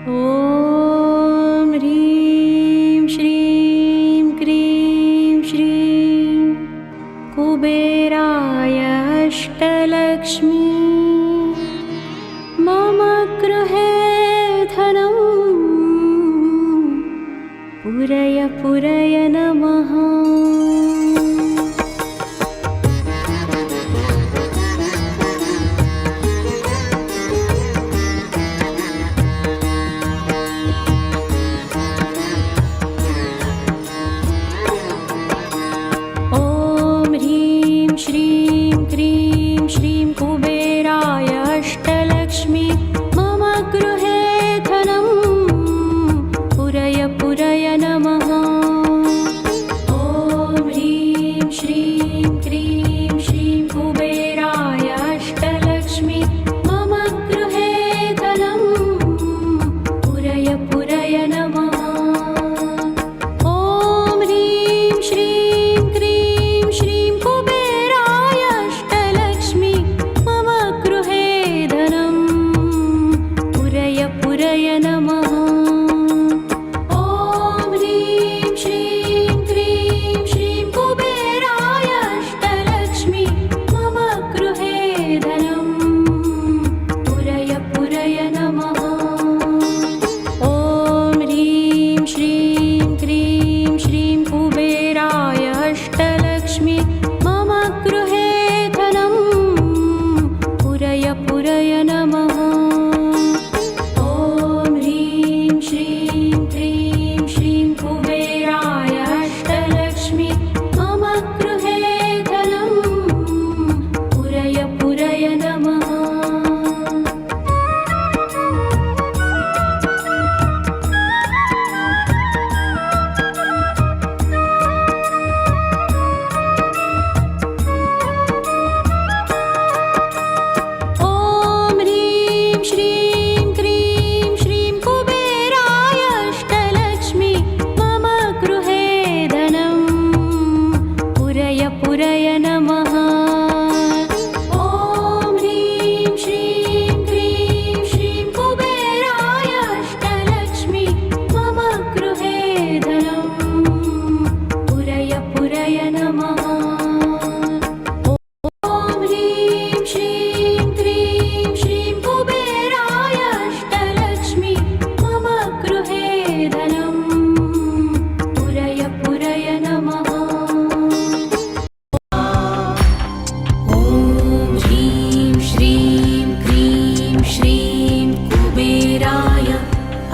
ॐ ह्रीं श्रीं क्रीं श्रीं कुबेराय अष्टलक्ष्मी मम गृहे धनं पुरय पुरय नमः। श्रीं क्रीं श्रीं कुबेराय अष्टलक्ष्मी मम गृहे धनं पुरय पुरय नमः। ॐ ह्रीं श्रीं क्रीं श्रीं कुबेराय अष्टलक्ष्मी मम गृहे धनं पुरय पुरय नमः।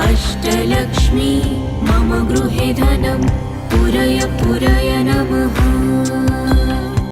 अष्टलक्ष्मी मम गृहे धनं पुरय पुरय नमः।